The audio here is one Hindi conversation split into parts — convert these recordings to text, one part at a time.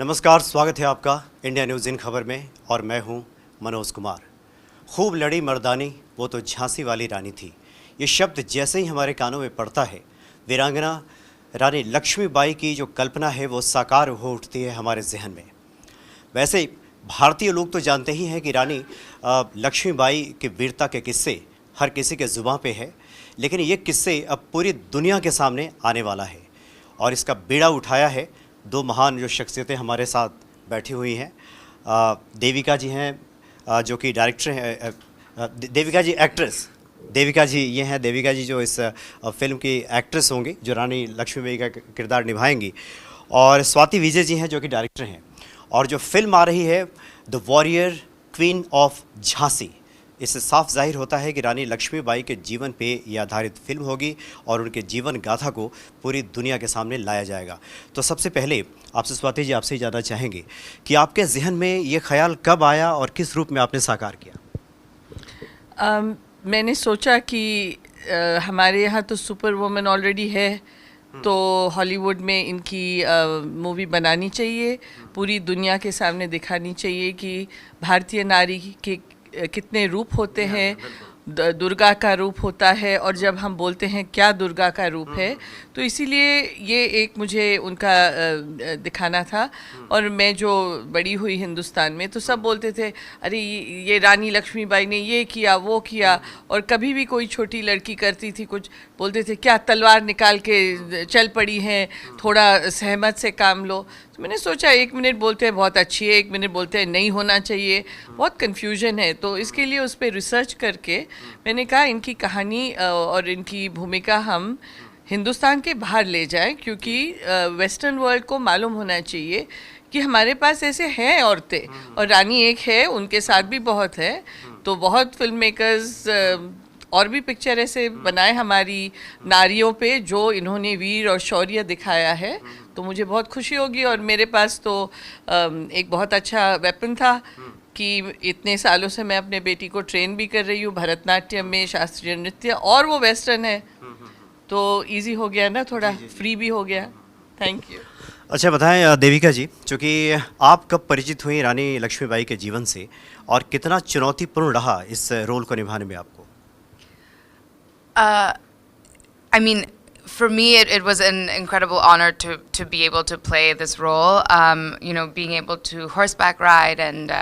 नमस्कार, स्वागत है आपका इंडिया न्यूज़ इन खबर में और मैं हूं मनोज कुमार। खूब लड़ी मर्दानी वो तो झांसी वाली रानी थी। ये शब्द जैसे ही हमारे कानों में पड़ता है, वीरांगना रानी लक्ष्मीबाई की जो कल्पना है वो साकार हो उठती है हमारे जहन में। वैसे भारतीय लोग तो जानते ही हैं कि रानी लक्ष्मीबाई के वीरता के किस्से हर किसी के ज़ुबान पे है, लेकिन ये किस्से अब पूरी दुनिया के सामने आने वाला है और इसका बीड़ा उठाया है दो महान जो शख्सियतें हमारे साथ बैठी हुई हैं। देविका जी हैं जो कि डायरेक्टर हैं, देविका जी एक्ट्रेस, देविका जी ये हैं, देविका जी जो इस फिल्म की एक्ट्रेस होंगी जो रानी लक्ष्मीबाई का किरदार निभाएंगी, और स्वाति विजय जी हैं जो कि डायरेक्टर हैं। और जो फिल्म आ रही है the warrior queen of Jhansi, इससे साफ जाहिर होता है कि रानी लक्ष्मीबाई के जीवन पे ये आधारित फिल्म होगी और उनके जीवन गाथा को पूरी दुनिया के सामने लाया जाएगा। तो सबसे पहले आपसे स्वाति जी आपसे ही जानना चाहेंगे कि आपके जहन में ये ख्याल कब आया और किस रूप में आपने साकार किया? मैंने सोचा कि हमारे यहाँ तो सुपर वुमन ऑलरेडी है, तो हॉलीवुड में इनकी मूवी बनानी चाहिए, पूरी दुनिया के सामने दिखानी चाहिए कि भारतीय नारी के कितने रूप होते हैं। दुर्गा का रूप होता है, और जब हम बोलते हैं क्या दुर्गा का रूप है, तो इसीलिए ये एक मुझे उनका दिखाना था। और मैं जो बड़ी हुई हिंदुस्तान में, तो सब बोलते थे अरे ये रानी लक्ष्मीबाई ने ये किया वो किया, और कभी भी कोई छोटी लड़की करती थी कुछ, बोलते थे क्या तलवार निकाल के चल पड़ी हैं, थोड़ा सहमत से काम लो। तो मैंने सोचा 1 मिनट बोलते हैं बहुत अच्छी है, 1 मिनट बोलते हैं नहीं होना चाहिए, बहुत कन्फ्यूजन है। तो इसके लिए उस पर रिसर्च करके मैंने कहा इनकी कहानी और इनकी भूमिका हम हिंदुस्तान के बाहर ले जाएं, क्योंकि वेस्टर्न वर्ल्ड को मालूम होना चाहिए कि हमारे पास ऐसे हैं औरतें, और रानी एक है, उनके साथ भी बहुत है। तो बहुत फिल्म मेकर्स और भी पिक्चर ऐसे बनाए हमारी नारियों पे जो इन्होंने वीर और शौर्य दिखाया है, तो मुझे बहुत खुशी होगी। और मेरे पास तो एक बहुत अच्छा वेपन था कि इतने सालों से मैं अपने बेटी को ट्रेन भी कर रही हूँ भरतनाट्यम में, शास्त्रीय नृत्य, और वो वेस्टर्न है, तो इजी हो गया ना, थोड़ा फ्री भी हो गया। Thank you. अच्छा बताएं देविका जी, चूँकि आप कब परिचित हुई रानी लक्ष्मीबाई के जीवन से और कितना चुनौतीपूर्ण रहा इस रोल को निभाने में आपको? I mean, for me, it was an incredible honor to be able to play this role. Being able to horseback ride and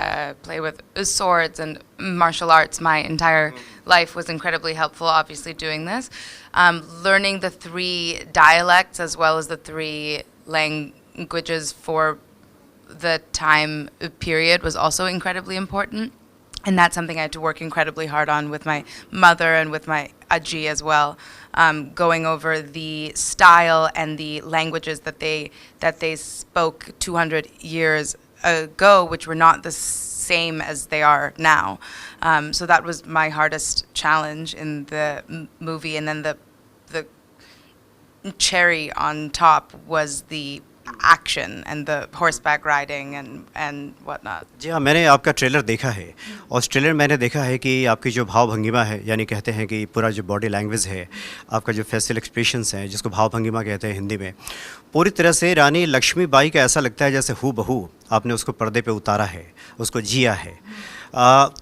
play with swords and martial arts my entire life was incredibly helpful, obviously, doing this. Learning the 3 dialects as well as the 3 languages for the time period was also incredibly important. And that's something I had to work incredibly hard on with my mother and with my aji as well, going over the style and the languages that they spoke 200 years ago, which were not the same as they are now. So that was my hardest challenge in the movie. And then the cherry on top was the action and the horseback riding and whatnot. जी हाँ, मैंने आपका ट्रेलर देखा है और उस ट्रेलर में मैंने देखा है कि आपकी जो भाव भंगिमा है, यानी कहते हैं कि पूरा जो बॉडी लैंग्वेज है, आपका जो फेशियल एक्सप्रेशंस हैं जिसको भाव भंगिमा कहते हैं हिंदी में, पूरी तरह से रानी लक्ष्मीबाई का ऐसा लगता है जैसे हूबहू आपने उसको पर्दे पे उतारा है, उसको जिया है।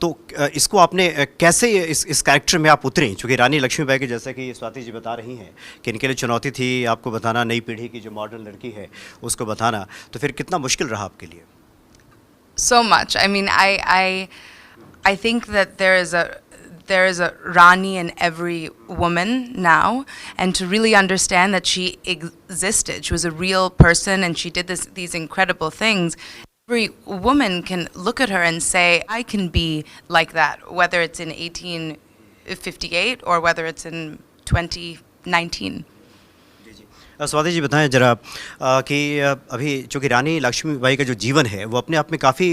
तो इसको आपने कैसे इस कैरेक्टर में आप उतरी, चूँकि रानी लक्ष्मीबाई के जैसा कि स्वाति जी बता रही हैं कि इनके लिए चुनौती थी आपको बताना, नई पीढ़ी की जो मॉडर्न लड़की है उसको बताना, तो फिर कितना मुश्किल रहा आपके लिए? So much. I mean, I think that there is a Rani in every woman now, and to really understand that she existed, she was a real person, and she did these incredible things. Every woman can look at her and say, I can be like that, whether it's in 1858 or whether it's in 2019. Swati ji बताएं जरा कि अभी चूँकि रानी लक्ष्मीबाई का जो जीवन है वो अपने आप में काफ़ी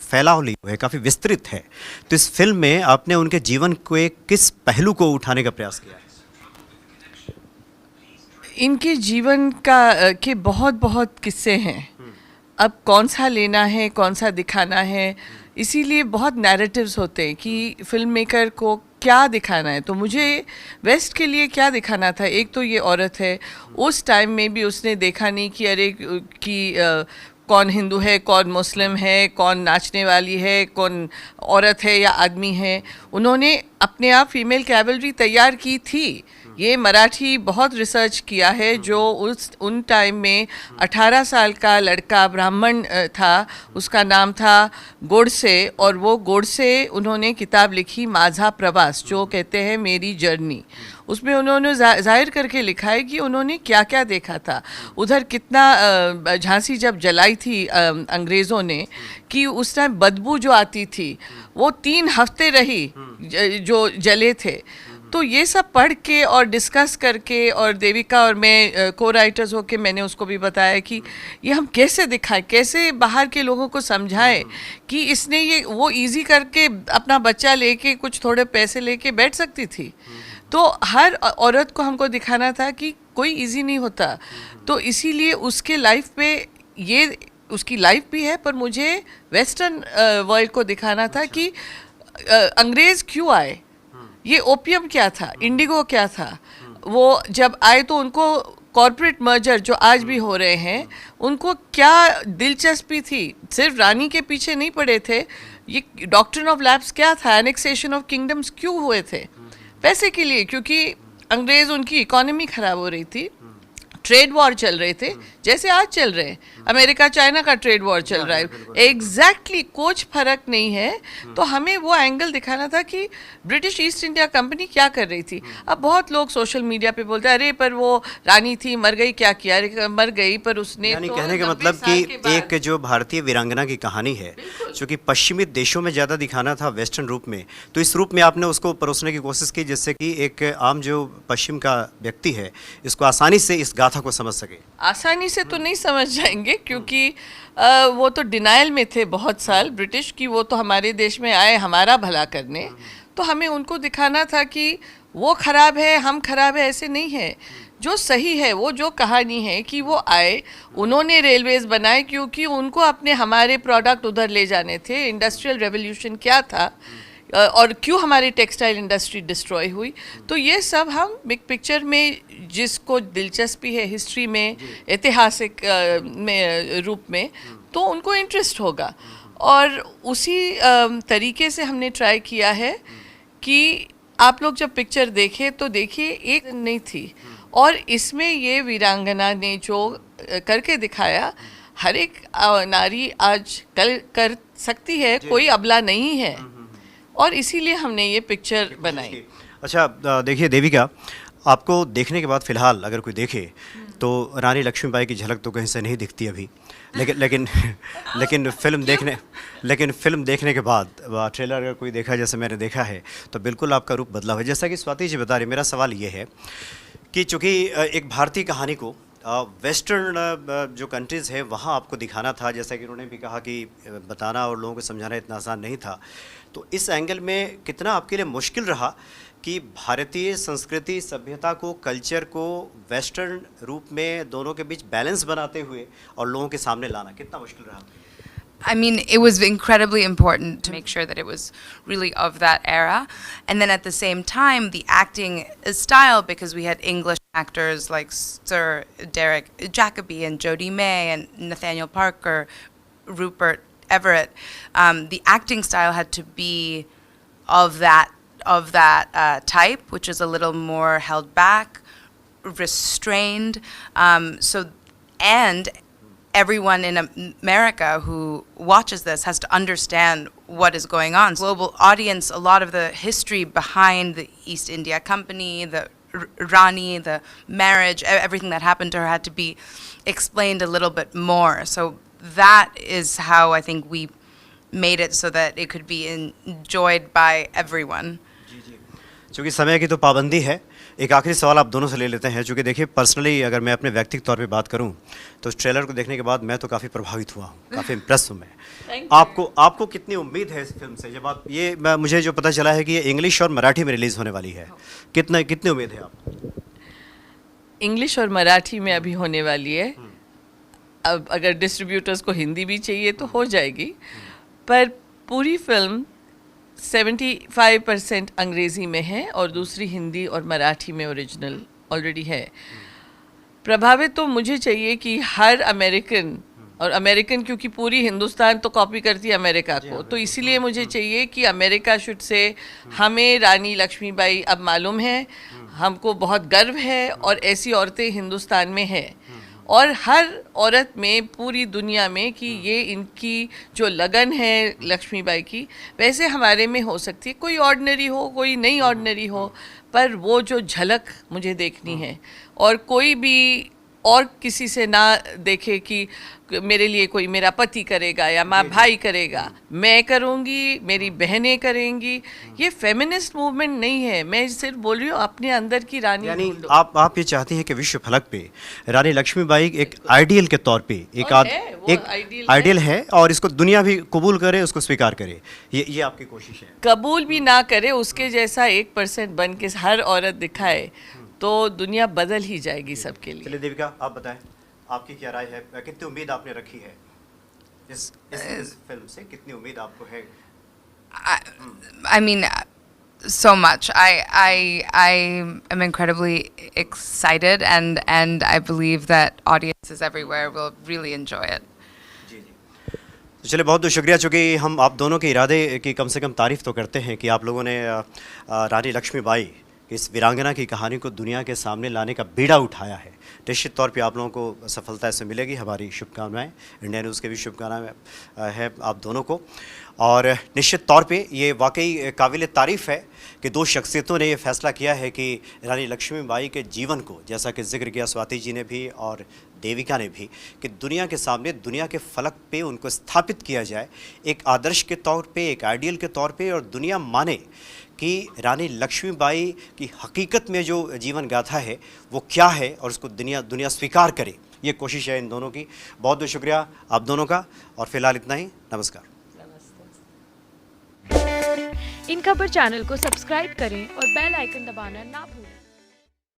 फैलाव लिए हुए है, काफ़ी विस्तृत है, तो इस फिल्म में आपने उनके जीवन के किस पहलू को उठाने का प्रयास किया? इनके जीवन के बहुत बहुत किस्से हैं, अब कौन सा लेना है, कौन सा दिखाना है, इसीलिए बहुत नैरेटिव्स होते हैं कि फिल्म मेकर को क्या दिखाना है। तो मुझे वेस्ट के लिए क्या दिखाना था, एक तो ये औरत है, उस टाइम में भी उसने देखा नहीं कि अरे कि कौन हिंदू है, कौन मुस्लिम है, कौन नाचने वाली है, कौन औरत है या आदमी है। उन्होंने अपने आप फीमेल कैवलरी तैयार की थी। ये मराठी बहुत रिसर्च किया है। जो उन टाइम में 18 साल का लड़का ब्राह्मण था, उसका नाम था गोडसे, और वो गोडसे उन्होंने किताब लिखी माझा प्रवास, जो कहते हैं मेरी जर्नी। उसमें उन्होंने जाहिर करके लिखा है कि उन्होंने क्या क्या देखा था उधर, कितना झांसी जब जलाई थी अंग्रेज़ों ने, कि उस टाइम बदबू जो आती थी वो 3 हफ्ते रही जो जले थे। तो ये सब पढ़ के और डिस्कस करके, और देविका और मैं को राइटर्स होके मैंने उसको भी बताया कि ये हम कैसे दिखाएं, कैसे बाहर के लोगों को समझाएं कि इसने ये वो इजी करके अपना बच्चा लेके कुछ थोड़े पैसे लेके बैठ सकती थी। तो हर औरत को हमको दिखाना था कि कोई इजी नहीं होता। तो इसीलिए उसके लाइफ पे ये उसकी लाइफ भी है, पर मुझे वेस्टर्न वर्ल्ड को दिखाना था कि अंग्रेज़ क्यों आए, ये ओपियम क्या था, इंडिगो क्या था। वो जब आए तो उनको कॉरपोरेट मर्जर जो आज भी हो रहे हैं, उनको क्या दिलचस्पी थी, सिर्फ रानी के पीछे नहीं पड़े थे। ये डॉक्ट्रिन ऑफ लैप्स क्या था, एनेक्सेशन ऑफ किंगडम्स क्यों हुए थे, पैसे के लिए, क्योंकि अंग्रेज़ उनकी इकोनॉमी ख़राब हो रही थी, ट्रेड वॉर चल रहे थे जैसे आज चल रहे हैं, अमेरिका चाइना का ट्रेड वॉर चल रहा है। एग्जैक्टली कुछ फर्क नहीं है। तो हमें वो एंगल दिखाना था कि ब्रिटिश ईस्ट इंडिया कंपनी क्या कर रही थी। अब बहुत लोग सोशल मीडिया पे बोलते हैं अरे पर वो रानी थी, मर गई, क्या किया, अरे मर गई, पर उसने यानी तो कहने का 90 मतलब साल कि के बाद- एक जो भारतीय वीरांगना की कहानी है, जो कि पश्चिमी देशों में ज़्यादा दिखाना था वेस्टर्न रूप में, तो इस रूप में आपने उसको परोसने की कोशिश की जिससे कि एक आम जो पश्चिम का व्यक्ति है इसको आसानी से इस गाथा को समझ सके। आसानी से तो नहीं समझ जाएंगे, क्योंकि वो तो डिनाइल में थे बहुत साल ब्रिटिश की, वो तो हमारे देश में आए हमारा भला करने। तो हमें उनको दिखाना था कि वो खराब है, हम खराब है, ऐसे नहीं है। जो सही है, वो जो कहानी है कि वो आए, उन्होंने रेलवेज बनाए क्योंकि उनको अपने हमारे प्रोडक्ट उधर ले जाने थे। इंडस्ट्रियल रेवोल्यूशन क्या था और क्यों हमारी टेक्सटाइल इंडस्ट्री डिस्ट्रॉय हुई। तो ये सब हम बिग पिक्चर में, जिसको दिलचस्पी है हिस्ट्री में, ऐतिहासिक में रूप में, तो उनको इंटरेस्ट होगा। और उसी तरीके से हमने ट्राई किया है कि आप लोग जब पिक्चर देखें तो देखिए एक नहीं थी, और इसमें ये वीरांगना ने जो करके दिखाया, हर एक नारी आज कल कर सकती है, कोई अबला नहीं है, और इसीलिए हमने ये पिक्चर बनाई। अच्छा देखिए देविका, आपको देखने के बाद फिलहाल अगर कोई देखे तो रानी लक्ष्मीबाई की झलक तो कहीं से नहीं दिखती अभी, लेकिन फिल्म देखने के बाद ट्रेलर अगर कोई देखा जैसे मैंने देखा है तो बिल्कुल आपका रूप बदला हुआ है। जैसा कि स्वाति जी बता रही, मेरा सवाल ये है कि चूँकि एक भारतीय कहानी को वेस्टर्न जो कंट्रीज़ है वहाँ आपको दिखाना था, जैसा कि उन्होंने भी कहा कि बताना और लोगों को समझाना इतना आसान नहीं था, तो इस एंगल में कितना आपके लिए मुश्किल रहा कि भारतीय संस्कृति सभ्यता को, कल्चर को वेस्टर्न रूप में दोनों के बीच बैलेंस बनाते हुए और लोगों के सामने लाना कितना मुश्किल रहा? I mean, it was incredibly important to make sure that it was really of that era. And then at the same time, the acting style, because we had English actors like Sir Derek Jacobi and Jodie May and Nathaniel Parker, Rupert Everett, the acting style had to be of that type, which is a little more held back, restrained. And everyone in America who watches this has to understand what is going on. Global audience, a lot of the history behind the East India Company, the Rani, the marriage, everything that happened to her had to be explained a little bit more. So that is how I think we made it so that it could be enjoyed by everyone. चूँकि समय की तो पाबंदी है, एक आखिरी सवाल आप दोनों से ले लेते हैं। चूँकि देखिए पर्सनली अगर मैं अपने व्यक्तिगत तौर पे बात करूं तो ट्रेलर को देखने के बाद मैं तो काफ़ी प्रभावित हुआ हूं, काफ़ी इम्प्रेस हूं मैं। आपको कितनी उम्मीद है इस फिल्म से? जब आप ये मुझे जो पता चला है कि ये इंग्लिश और मराठी में रिलीज़ होने वाली है, कितनी उम्मीद है आपको? इंग्लिश और मराठी में अभी होने वाली है। अब अगर डिस्ट्रीब्यूटर्स को हिंदी भी चाहिए तो हो जाएगी, पर पूरी फिल्म 75% अंग्रेज़ी में है और दूसरी हिंदी और मराठी में ओरिजिनल ऑलरेडी है। प्रभावित तो मुझे चाहिए कि हर अमेरिकन और अमेरिकन क्योंकि पूरी हिंदुस्तान तो कॉपी करती है अमेरिका को, तो इसीलिए मुझे चाहिए कि अमेरिका शुड से हमें रानी लक्ष्मीबाई अब मालूम है, हमको बहुत गर्व है और ऐसी औरतें हिंदुस्तान में है और हर औरत में पूरी दुनिया में कि ये इनकी जो लगन है लक्ष्मीबाई की वैसे हमारे में हो सकती है, कोई ऑर्डिनरी हो कोई नहीं ऑर्डिनरी हो, पर वो जो झलक मुझे देखनी है और कोई भी और किसी से ना देखे कि मेरे लिए कोई मेरा पति करेगा या माँ भाई करेगा, मैं करूँगी, मेरी बहनें करेंगी। ये फेमिनिस्ट मूवमेंट नहीं है, मैं सिर्फ बोल रही हूँ अपने अंदर की रानी यानी ढूंढो। आप ये चाहती हैं कि विश्व फलक पे रानी लक्ष्मीबाई एक आइडियल के तौर पे एक और है, वो एक आइडियल आइडियल है और इसको दुनिया भी कबूल करे, उसको स्वीकार करे, ये आपकी कोशिश है। कबूल भी ना करे, उसके जैसा 1% बन के हर औरत दिखाए तो दुनिया बदल ही जाएगी सबके लिए। चलिए देविका, आप बताएं आपकी क्या राय है, कितनी उम्मीद आपने रखी है इस फिल्म से, कितनी उम्मीद आपको है? I mean, so much. I am incredibly excited, and I believe that audiences everywhere will really enjoy it. जी जी, तो चलिए बहुत बहुत शुक्रिया, चूँकि हम आप दोनों के इरादे की कम से कम तारीफ़ तो करते हैं कि आप लोगों ने रानी लक्ष्मीबाई इस वीरांगना की कहानी को दुनिया के सामने लाने का बीड़ा उठाया है। निश्चित तौर पे आप लोगों को सफलता इससे मिलेगी, हमारी शुभकामनाएं, इंडिया न्यूज़ के भी शुभकामनाएं है आप दोनों को। और निश्चित तौर पे ये वाकई काबिल तारीफ़ है कि दो शख्सियतों ने ये फैसला किया है कि रानी लक्ष्मीबाई के जीवन को, जैसा कि जिक्र किया स्वाति जी ने भी और देविका ने भी, कि दुनिया के सामने, दुनिया के फलक पे उनको स्थापित किया जाए एक आदर्श के तौर पे, एक आइडियल के तौर पे, और दुनिया माने कि रानी लक्ष्मीबाई की हकीकत में जो जीवन गाथा है वो क्या है और उसको दुनिया स्वीकार करे। ये कोशिश है इन दोनों की। बहुत बहुत शुक्रिया आप दोनों का, और फिलहाल इतना ही, नमस्कार। इन खबर चैनल को सब्सक्राइब करें और बेल आइकन दबाना ना भूलें।